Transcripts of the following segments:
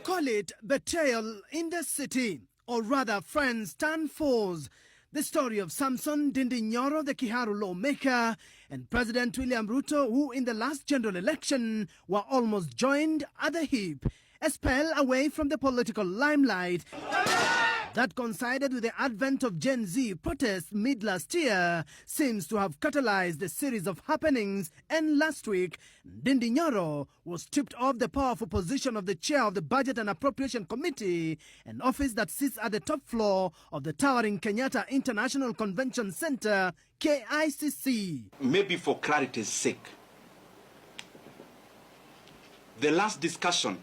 Call it betrayal in the city, or rather friends turn foes. The story of Samson Ndindi Nyoro, the Kiharu lawmaker, and President William Ruto, who in the last general election were almost joined at the hip, a spell away from the political limelight that coincided with the advent of Gen Z protests mid last year, seems to have catalyzed a series of happenings. And last week, Ndindi Nyoro was stripped of the powerful position of the chair of the Budget and Appropriation Committee, an office that sits at the top floor of the towering Kenyatta International Convention Center, KICC. Maybe for clarity's sake, the last discussion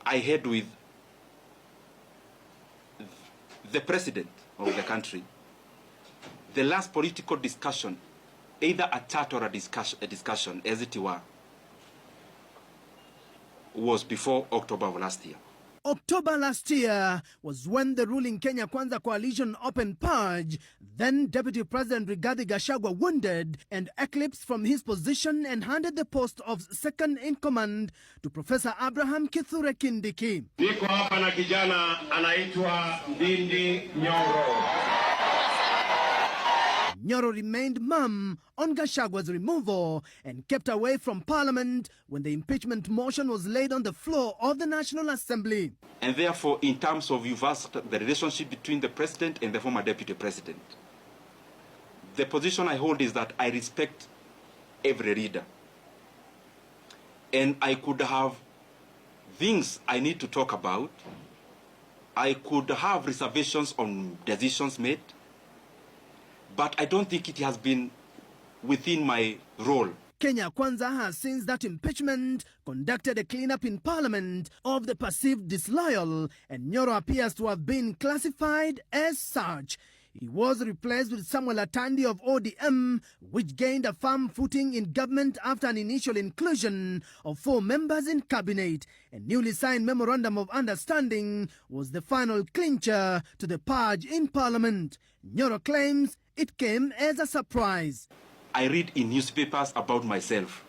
I had with the president of the country, the last political discussion, either a chat or a discussion, as it were, was before October of last year. October last year was when the ruling Kenya Kwanza coalition opened purge, then Deputy President Rigathi Gachagua wounded and eclipsed from his position and handed the post of second in command to Professor Abraham Kithure Kindiki. Niko hapa na kijana anaitwa Ndindi Nyoro. Nyoro remained mum on Gachagua's removal and kept away from Parliament when the impeachment motion was laid on the floor of the National Assembly. And therefore, in terms of you've asked the relationship between the president and the former deputy president, the position I hold is that I respect every leader. And I could have things I need to talk about. I could have reservations on decisions made. But I don't think it has been within my role. Kenya Kwanza has, since that impeachment, conducted a cleanup in Parliament of the perceived disloyal, and Nyoro appears to have been classified as such. He was replaced with Samuel Atandi of ODM, which gained a firm footing in government after an initial inclusion of 4 members in cabinet. A newly signed memorandum of understanding was the final clincher to the purge in Parliament. Nyoro claims it came as a surprise. I read in newspapers about myself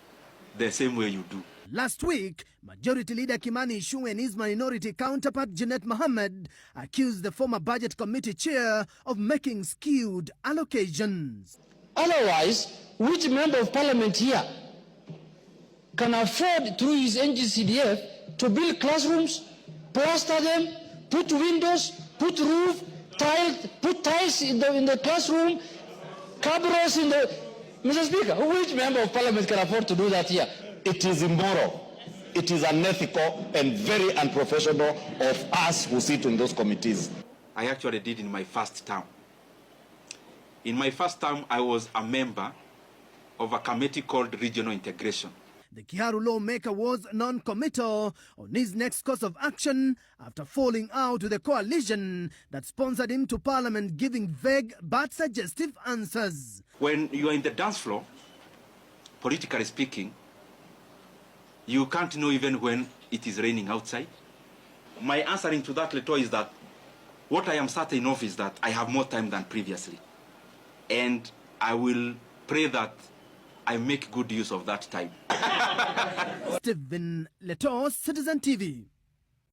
the same way you do. Last week, Majority Leader Kimani Ichung'wah and his minority counterpart Junet Mohammed accused the former Budget Committee chair of making skewed allocations. Otherwise, which member of parliament here can afford through his NGCDF to build classrooms, plaster them, put windows, put roof, put tiles in the classroom, cabros in the... Mr. Speaker, which member of parliament can afford to do that here? It is immoral, it is unethical and very unprofessional of us who sit in those committees. I actually did in my first term. In my first term, I was a member of a committee called Regional Integration. The Kiharu lawmaker was non-committal on his next course of action after falling out with the coalition that sponsored him to Parliament, giving vague but suggestive answers. When you are in the dance floor, politically speaking, you can't know even when it is raining outside. My answering to that letter is that what I am certain of is that I have more time than previously. And I will pray that I make good use of that time. Stephen Leto, Citizen TV.